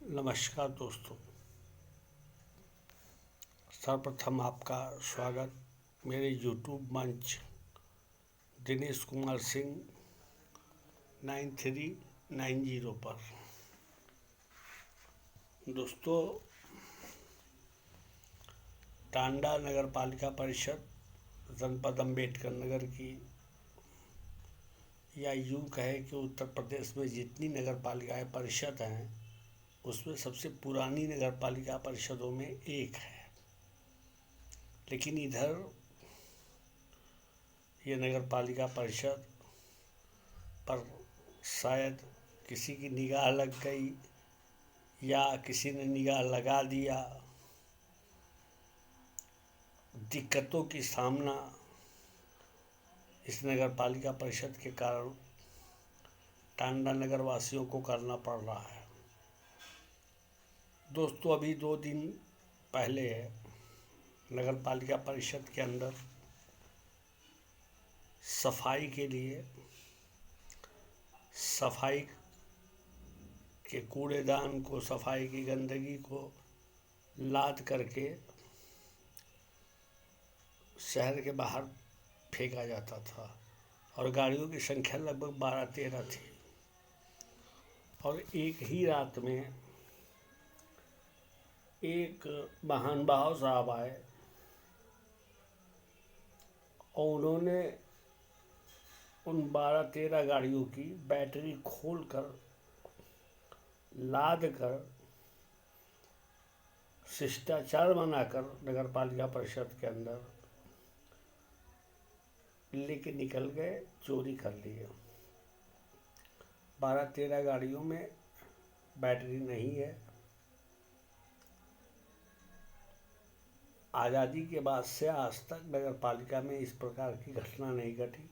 नमस्कार दोस्तों। सर्वप्रथम आपका स्वागत मेरे यूट्यूब मंच दिनेश कुमार सिंह 9390 पर। दोस्तों, टांडा नगर पालिका परिषद जनपद अम्बेडकर नगर की, या यूँ कहे कि उत्तर प्रदेश में जितनी नगर पालिकाएँ परिषद हैं उसमें सबसे पुरानी नगर पालिका परिषदों में एक है। लेकिन इधर ये नगर पालिका परिषद पर शायद किसी की निगाह लग गई या किसी ने निगाह लगा दिया। दिक्कतों की सामना इस नगर पालिका परिषद के कारण टांडा नगर वासियों को करना पड़ रहा है। दोस्तों, अभी 2 दिन पहले नगर पालिका परिषद के अंदर सफाई के लिए सफाई के कूड़ेदान को, सफाई की गंदगी को लाद करके शहर के बाहर फेंका जाता था और गाड़ियों की संख्या लगभग 12-13 थी। और एक ही रात में एक महानुभाव साहब आए और उन्होंने उन 12-13 गाड़ियों की बैटरी खोलकर लाद कर शिष्टाचार बनाकर नगर पालिका परिषद के अंदर लेके निकल गए, चोरी कर लिए। 12-13 गाड़ियों में बैटरी नहीं है। आज़ादी के बाद से आज तक नगर पालिका में इस प्रकार की घटना नहीं घटी।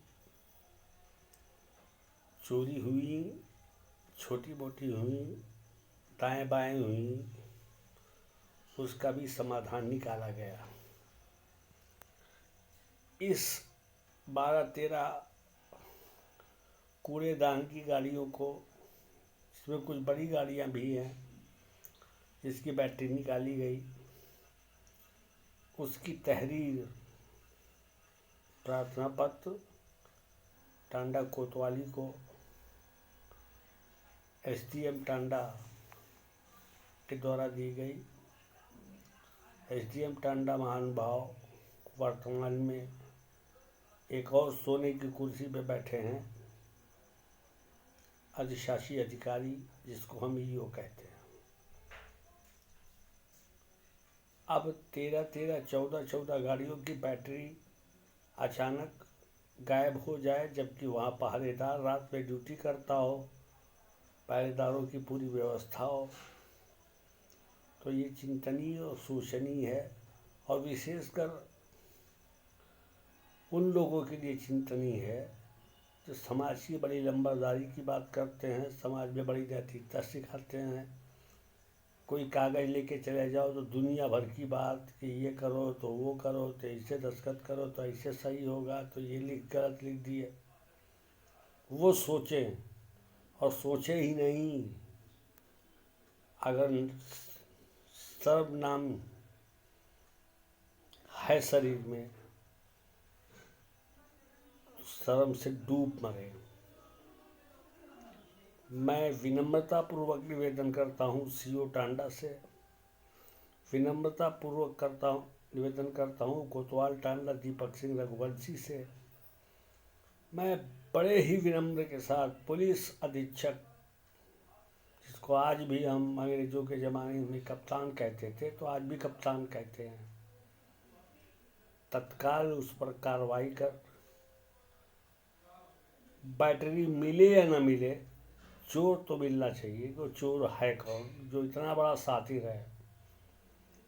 चोरी हुई, छोटी मोटी हुई, दाएं बाएं हुई, उसका भी समाधान निकाला गया। इस 12-13 कूड़ेदान की गाड़ियों को, इसमें कुछ बड़ी गाड़ियां भी हैं जिसकी बैटरी निकाली गई, उसकी तहरीर, प्रार्थना पत्र टांडा कोतवाली को एसडीएम टांडा के द्वारा दी गई। एसडीएम टांडा महानुभाव वर्तमान में एक और सोने की कुर्सी पे बैठे हैं, अधिशासी अधिकारी, जिसको हम ईओ कहते हैं। अब 13-13, 14-14 गाड़ियों की बैटरी अचानक गायब हो जाए, जबकि वहाँ पहरेदार रात में ड्यूटी करता हो, पहरेदारों की पूरी व्यवस्था हो, तो ये चिंतनीय और शोचनीय है। और विशेषकर उन लोगों के लिए चिंतनीय है जो समाज की बड़ी लंबरदारी की बात करते हैं, समाज में बड़ी नैतिकता सिखाते हैं। कोई कागज़ लेके चले जाओ तो दुनिया भर की बात कि ये करो तो वो करो, तो ऐसे दस्तखत करो तो ऐसे सही होगा, तो ये गलत लिख दिए। वो सोचें, और सोचे ही नहीं, अगर सर्वनाम है शरीर में, शर्म से डूब मरे। मैं विनम्रतापूर्वक निवेदन करता हूँ सीओ टांडा से, विनम्रतापूर्वक निवेदन करता हूँ कोतवाल टांडा दीपक सिंह रघुवंशी से। मैं बड़े ही विनम्र के साथ पुलिस अधीक्षक, जिसको आज भी हम अंग्रेजों के ज़माने में कप्तान कहते थे, तो आज भी कप्तान कहते हैं, तत्काल उस पर कार्रवाई कर बैटरी मिले या न मिले, चोर तो मिलना चाहिए। तो चोर है कौन जो इतना बड़ा सातिर है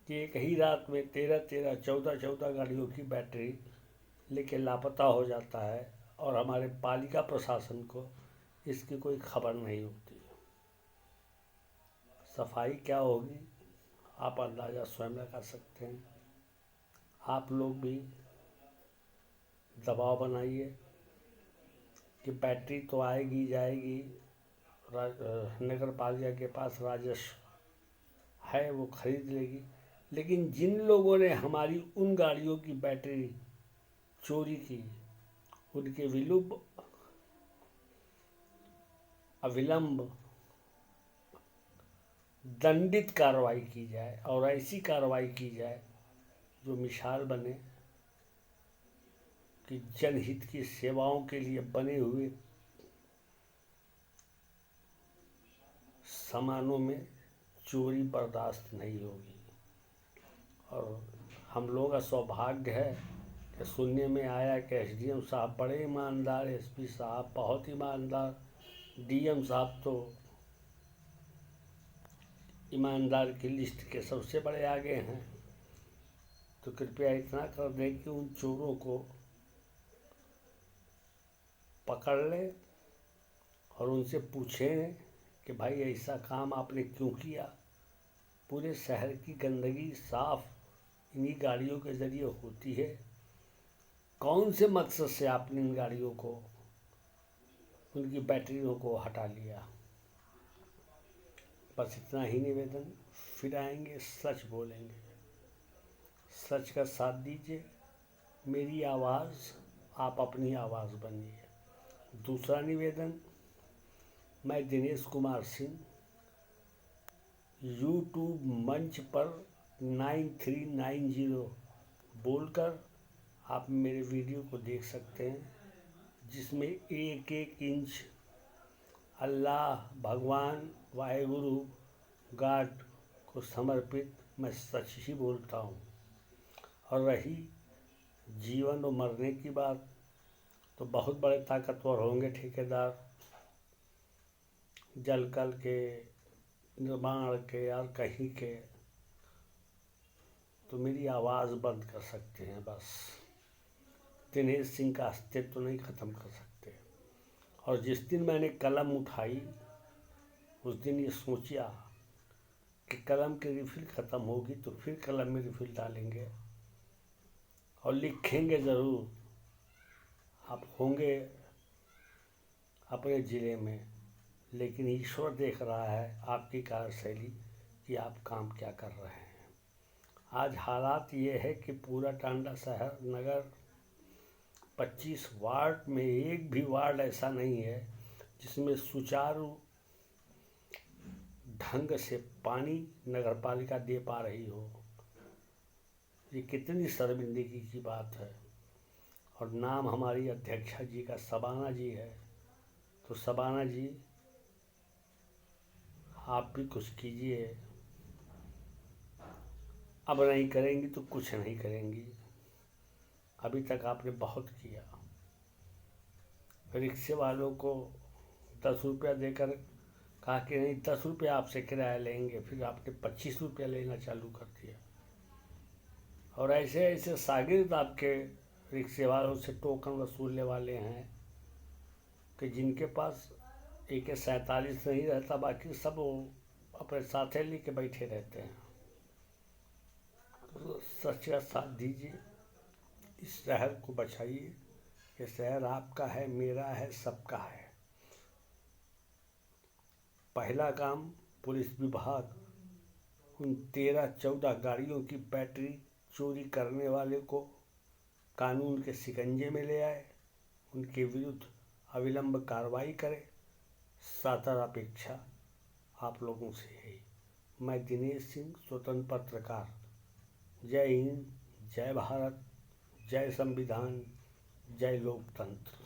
कि एक ही रात में 13-13, 14-14 गाड़ियों की बैटरी लेके लापता हो जाता है और हमारे पालिका प्रशासन को इसकी कोई खबर नहीं होती। सफाई क्या होगी आप अंदाज़ा स्वयं लगा सकते हैं। आप लोग भी दबाव बनाइए कि बैटरी तो आएगी जाएगी, नगर पालिका के पास राजस्व है वो खरीद लेगी। लेकिन जिन लोगों ने हमारी उन गाड़ियों की बैटरी चोरी की, उनके अविलंब दंडित कार्रवाई की जाए, और ऐसी कार्रवाई की जाए जो मिसाल बने कि जनहित की सेवाओं के लिए बने हुए सामानों में चोरी बर्दाश्त नहीं होगी। और हम लोगों का सौभाग्य है कि सुनने में आया कि एसडीएम साहब बड़े ईमानदार, एसपी साहब बहुत ईमानदार, डीएम साहब तो ईमानदार की लिस्ट के सबसे बड़े आगे हैं। तो कृपया इतना कर दें कि उन चोरों को पकड़ लें और उनसे पूछें कि भाई ऐसा काम आपने क्यों किया। पूरे शहर की गंदगी साफ इन्हीं गाड़ियों के ज़रिए होती है। कौन से मकसद से आपने इन गाड़ियों को, उनकी बैटरियों को हटा लिया। बस इतना ही निवेदन। फिर आएंगे, सच बोलेंगे, सच का साथ दीजिए। मेरी आवाज़, आप अपनी आवाज़ बनिए। दूसरा निवेदन, मैं दिनेश कुमार सिंह यूट्यूब मंच पर 9390 बोलकर आप मेरे वीडियो को देख सकते हैं, जिसमें एक एक इंच अल्लाह, भगवान, वाहेगुरु, गॉड को समर्पित मैं सच ही बोलता हूँ। और रही जीवन और मरने की बात, तो बहुत बड़े ताकतवर होंगे ठेकेदार, जल कल के, निर्माण के और कहीं के, तो मेरी आवाज़ बंद कर सकते हैं। बस दिनेश सिंह का अस्तित्व तो नहीं ख़त्म कर सकते। और जिस दिन मैंने कलम उठाई, उस दिन ये सोचा कि कलम की रिफिल ख़त्म होगी तो फिर कलम में रिफिल डालेंगे और लिखेंगे ज़रूर। आप होंगे अपने ज़िले में, लेकिन ईश्वर देख रहा है आपकी कार्यशैली कि आप काम क्या कर रहे हैं। आज हालात ये है कि पूरा टांडा शहर नगर 25 वार्ड में एक भी वार्ड ऐसा नहीं है जिसमें सुचारू ढंग से पानी नगर पालिका दे पा रही हो। ये कितनी शर्मिंदगी की बात है। और नाम हमारी अध्यक्षा जी का सबाना जी है, तो सबाना जी आप भी कुछ कीजिए। अब नहीं करेंगी तो कुछ नहीं करेंगी। अभी तक आपने बहुत किया। रिक्शे वालों को 10 रुपया देकर कहा कि नहीं 10 रुपया आपसे किराया लेंगे, फिर आपने 25 रुपया लेना चालू कर दिया। और ऐसे ऐसे शागिर्द आपके रिक्शे वालों से टोकन वसूलने वाले हैं कि जिनके पास AK-47 नहीं रहता, बाकी सब अपने साथे लेके बैठे रहते हैं। तो सच का साथ दीजिए, इस शहर को बचाइए। ये शहर आपका है, मेरा है, सबका है। पहला काम, पुलिस विभाग उन 13-14 गाड़ियों की बैटरी चोरी करने वाले को कानून के शिकंजे में ले आए, उनके विरुद्ध अविलंब कार्रवाई करे। सादर अपेक्षा आप लोगों से है। मैं दिनेश सिंह, स्वतंत्र पत्रकार। जय हिंद, जय भारत, जय संविधान, जय लोकतंत्र।